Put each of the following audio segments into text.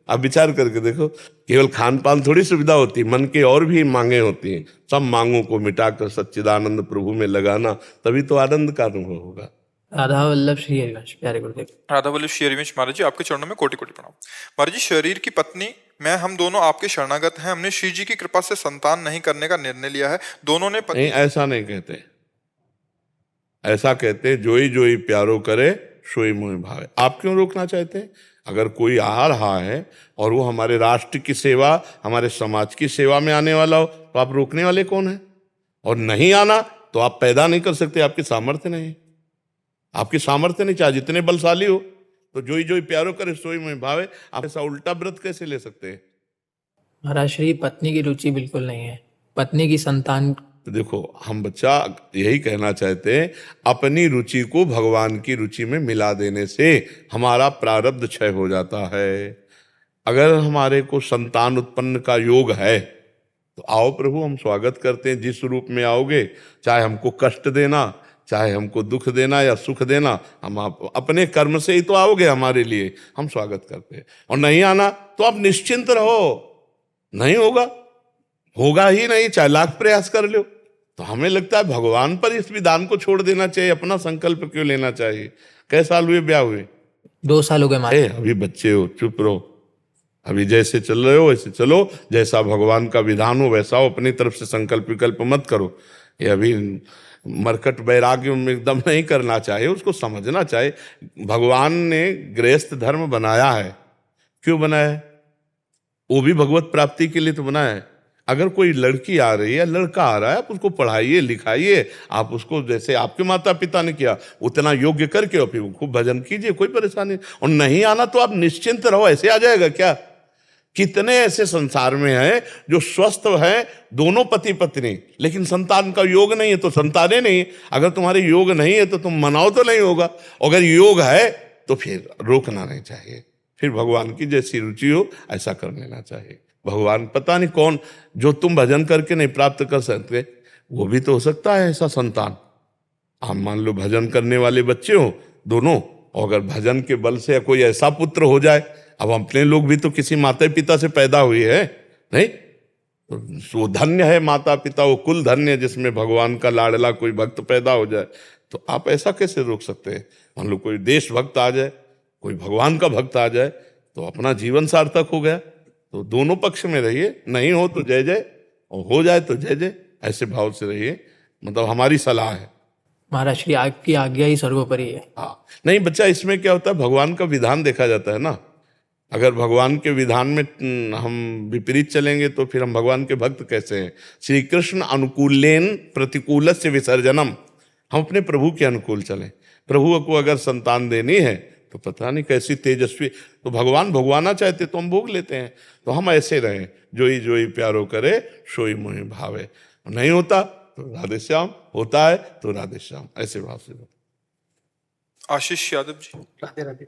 आप विचार करके देखो, केवल खान पान थोड़ी सुविधा होती, मन की और भी मांगे होती हैं। सब मांगों को मिटाकर सच्चिदानंद प्रभु में लगाना, तभी तो आनंद का अनुभव होगा। राधा वल्लभ श्री हरिवंश, प्यारे गुरुदेव। राधा वल्लभ श्री हरिवंश महाराज जी, आपके चरणों में कोटि कोटि प्रणाम। महाराज जी, शरीर की पत्नी मैं हम दोनों आपके शरणागत हैं। हमने श्री जी की कृपा से संतान नहीं करने का निर्णय लिया है। दोनों ने नहीं, ऐसा नहीं कहते। ऐसा कहते जोई जोई प्यारो करे सोई मोहि भावे। आप क्यों रोकना चाहते हैं? अगर कोई आ रहा है और वो हमारे राष्ट्र की सेवा, हमारे समाज की सेवा में आने वाला हो, तो आप रोकने वाले कौन है? और नहीं आना तो आप पैदा नहीं कर सकते, आपकी सामर्थ्य नहीं। आपकी सामर्थ्य नहीं, चाहे जितने बलशाली हो। तो जोई जोई प्यारो करे सोई मोहि भावे, आप ऐसा उल्टा व्रत कैसे ले सकते हैं? महाराज श्री पत्नी की रुचि बिल्कुल नहीं है, पत्नी की संतान। तो देखो, हम बच्चा यही कहना चाहते हैं, अपनी रुचि को भगवान की रुचि में मिला देने से हमारा प्रारब्ध क्षय हो जाता है। अगर हमारे को संतान उत्पन्न का योग है तो आओ प्रभु, हम स्वागत करते हैं। जिस रूप में आओगे, चाहे हमको कष्ट देना, चाहे हमको दुख देना या सुख देना, हम आप अपने कर्म से ही तो आओगे हमारे लिए, हम स्वागत करते हैं। और नहीं आना तो आप निश्चिंत रहो, नहीं होगा, होगा ही नहीं, चाहे लाख प्रयास कर लो। तो हमें लगता है भगवान पर इस विधान को छोड़ देना चाहिए, अपना संकल्प क्यों लेना चाहिए? कै साल हुए ब्याह हुए? 2 साल हो गए महाराज। अभी बच्चे हो, चुप रहो। अभी जैसे चल रहे हो वैसे चलो, जैसा भगवान का विधान हो वैसा हो, अपनी तरफ से संकल्प विकल्प मत करो। ये अभी मरकट वैराग्य में एकदम नहीं करना चाहिए, उसको समझना चाहिए। भगवान ने गृहस्थ धर्म बनाया है, क्यों बनाया है? वो भी भगवत प्राप्ति के लिए तो बनाया है। अगर कोई लड़की आ रही है, लड़का आ रहा है, आप उसको पढ़ाइए लिखाइए, आप उसको जैसे आपके माता पिता ने किया उतना योग्य करके और फिर खूब भजन कीजिए, कोई परेशानी नहीं। और नहीं आना तो आप निश्चिंत रहो, ऐसे आ जाएगा क्या? कितने ऐसे संसार में हैं जो स्वस्थ हैं, दोनों पति पत्नी, लेकिन संतान का योग नहीं है तो संतानें नहीं। अगर तुम्हारे योग नहीं है तो तुम मनाओ तो नहीं होगा, अगर योग है तो फिर रोकना नहीं चाहिए। फिर भगवान की जैसी रुचि हो ऐसा कर लेना चाहिए। भगवान पता नहीं कौन, जो तुम भजन करके नहीं प्राप्त कर सकते, वो भी तो हो सकता है ऐसा संतान। आप मान लो भजन करने वाले बच्चे हो दोनों, और अगर भजन के बल से कोई ऐसा पुत्र हो जाए, अब अपने लोग भी तो किसी माता पिता से पैदा हुए हैं, नहीं? तो वो धन्य है माता पिता, वो कुल धन्य है जिसमें भगवान का लाडला कोई भक्त पैदा हो जाए। तो आप ऐसा कैसे रोक सकते हैं? मान लो कोई देश भक्त आ जाए, कोई भगवान का भक्त आ जाए, तो अपना जीवन सार्थक हो गया। तो दोनों पक्ष में रहिए, नहीं हो तो जय जय, और हो जाए तो जय जय, ऐसे भाव से रहिए। मतलब हमारी सलाह है। महाराज श्री आपकी आज्ञा ही सर्वोपरि है। हाँ, नहीं बच्चा, इसमें क्या होता है, भगवान का विधान देखा जाता है ना। अगर भगवान के विधान में हम विपरीत चलेंगे तो फिर हम भगवान के भक्त कैसे हैं? श्री कृष्ण अनुकूलेन प्रतिकूल से विसर्जनम। हम अपने प्रभु के अनुकूल चलें। प्रभु को अगर संतान देनी है तो पता नहीं कैसी तेजस्वी, तो भगवान भगवाना चाहते तो हम भोग लेते हैं। तो हम ऐसे रहें, जोई जोई प्यारो करे सोई मोहि भावे। नहीं होता तो राधे श्याम, होता है तो राधे श्याम, ऐसे भाव से। आशीष यादव जी। राधे राधे।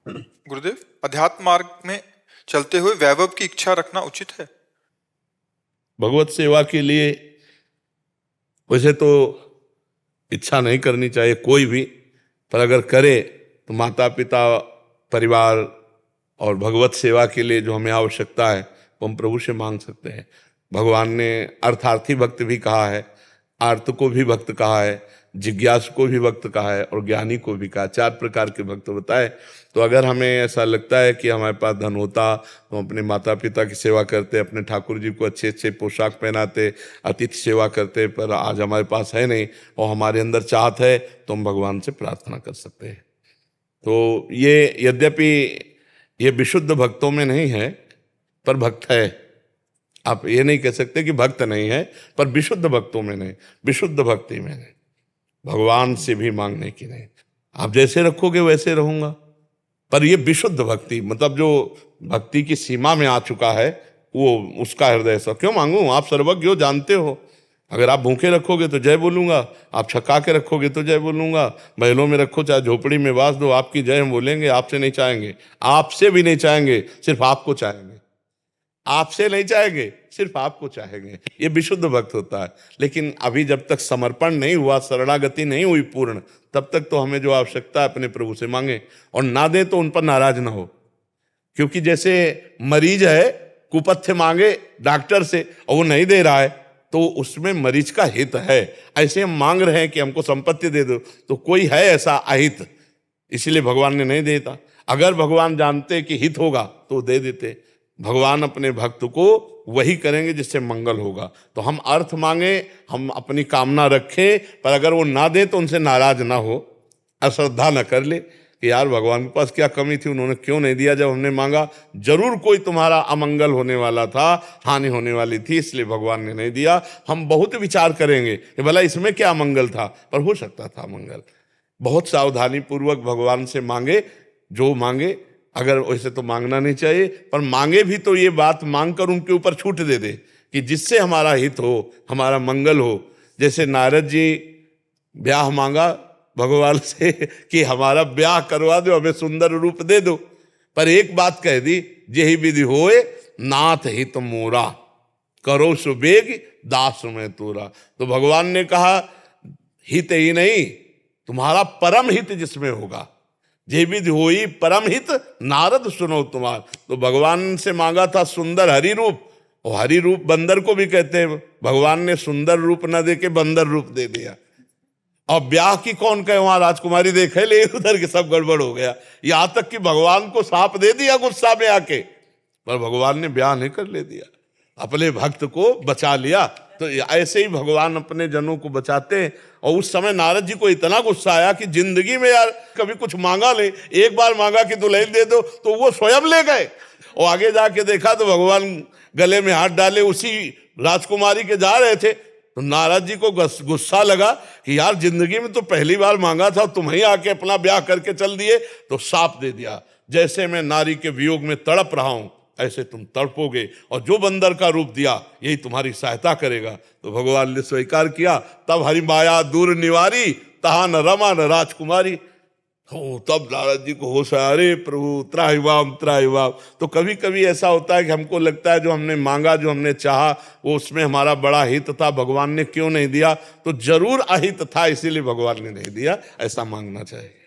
गुरुदेव, अध्यात्म मार्ग में चलते हुए वैभव की इच्छा रखना उचित है? भगवत सेवा के लिए वैसे तो इच्छा नहीं करनी चाहिए कोई भी, पर अगर करे तो माता पिता, परिवार और भगवत सेवा के लिए जो हमें आवश्यकता है वो हम प्रभु से मांग सकते हैं। भगवान ने अर्थार्थी भक्त भी कहा है, आर्त को भी भक्त कहा है, जिज्ञासु को भी भक्त कहा है और ज्ञानी को भी कहा। 4 प्रकार के भक्त बताए। तो अगर हमें ऐसा लगता है कि हमारे पास धन होता तो हम अपने माता पिता की सेवा करते, अपने ठाकुर जी को अच्छे अच्छे पोशाक पहनाते, अतिथि सेवा करते, पर आज हमारे पास है नहीं और हमारे अंदर चाहत है तो हम भगवान से प्रार्थना कर सकते हैं। तो ये यद्यपि ये विशुद्ध भक्तों में नहीं है, पर भक्त है। आप ये नहीं कह सकते कि भक्त नहीं है, पर विशुद्ध भक्तों में नहीं, विशुद्ध भक्ति में नहीं, भगवान से भी मांगने की नहीं। आप जैसे रखोगे वैसे रहूंगा, पर ये विशुद्ध भक्ति, मतलब जो भक्ति की सीमा में आ चुका है, वो उसका हृदय सा क्यों मांगू? आप सर्वज्ञ हो, जानते हो। अगर आप भूखे रखोगे तो जय बोलूंगा, आप छका के रखोगे तो जय बोलूंगा। महलों में रखो चाहे झोपड़ी में वास दो, आपकी जय हम बोलेंगे, आपसे नहीं चाहेंगे, आपसे भी नहीं चाहेंगे, सिर्फ आपको चाहेंगे। आपसे नहीं चाहेंगे, सिर्फ आपको चाहेंगे। ये विशुद्ध भक्त होता है। लेकिन अभी जब तक समर्पण नहीं हुआ, शरणागति नहीं हुई पूर्ण, तब तक तो हमें जो आवश्यकता है अपने प्रभु से मांगे, और ना दे तो उन पर नाराज ना हो। क्योंकि जैसे मरीज है, कुपथ्य मांगे डॉक्टर से और वो नहीं दे रहा है, तो उसमें मरीज का हित है। ऐसे हम मांग रहे हैं कि हमको संपत्ति दे दो, तो कोई है ऐसा अहित, इसलिए भगवान ने नहीं देता। अगर भगवान जानते कि हित होगा तो दे देते। भगवान अपने भक्त को वही करेंगे जिससे मंगल होगा। तो हम अर्थ मांगे, हम अपनी कामना रखें, पर अगर वो ना दे तो उनसे नाराज ना हो, अश्रद्धा न कर ले कि यार भगवान के पास क्या कमी थी, उन्होंने क्यों नहीं दिया जब हमने मांगा। जरूर कोई तुम्हारा अमंगल होने वाला था, हानि होने वाली थी, इसलिए भगवान ने नहीं दिया। हम बहुत विचार करेंगे कि भला इसमें क्या मंगल था, पर हो सकता था मंगल। बहुत सावधानी पूर्वक भगवान से मांगे, जो मांगे। अगर वैसे तो मांगना नहीं चाहिए, पर मांगे भी तो ये बात मांग कर उनके ऊपर छूट दे दे कि जिससे हमारा हित हो, हमारा मंगल हो। जैसे नारद जी ब्याह मांगा भगवान से कि हमारा ब्याह करवा दो, हमें सुंदर रूप दे दो, पर एक बात कह दी, यही विधि होए नाथ हित मोरा, करो सुबेग दास में तोरा। तो भगवान ने कहा हित ही नहीं, तुम्हारा परम हित जिसमें होगा, जे विधि होई परम हित नारद सुनो तुम्हार। तो भगवान से मांगा था सुंदर हरि रूप, और हरि रूप बंदर को भी कहते हैं। भगवान ने सुंदर रूप न दे के बंदर रूप दे दिया। और ब्याह की कौन कहे, वहां राजकुमारी देखे ले, उधर के सब गड़बड़ हो गया। यहां तक कि भगवान को सांप दे दिया गुस्सा में आके, पर भगवान ने ब्याह नहीं कर ले दिया, अपने भक्त को बचा लिया। तो ऐसे ही भगवान अपने जनों को बचाते हैं। और उस समय नारद जी को इतना गुस्सा आया कि जिंदगी में यार कभी कुछ मांगा नहीं, एक बार मांगा कि दुल्हन दे दो, तो वो स्वयं ले गए। और आगे जाके देखा तो भगवान गले में हाथ डाले उसी राजकुमारी के जा रहे थे। तो नारद जी को गुस्सा लगा कि यार जिंदगी में तो पहली बार मांगा था, तुम ही आके अपना ब्याह करके चल दिए। तो शाप दे दिया, जैसे मैं नारी के वियोग में तड़प रहा हूं ऐसे तुम तड़पोगे, और जो बंदर का रूप दिया यही तुम्हारी सहायता करेगा। तो भगवान ने स्वीकार किया। तब हरि माया दूर निवारी, तहा न रमा न राजकुमारी। हो तब नारद जी को होश आया, अरे प्रभु त्राहिमाम त्राहिमाम। तो कभी कभी ऐसा होता है कि हमको लगता है जो हमने मांगा, जो हमने चाहा, वो उसमें हमारा बड़ा हित था, भगवान ने क्यों नहीं दिया। तो जरूर अहित था, इसीलिए भगवान ने नहीं दिया। ऐसा मांगना चाहिए।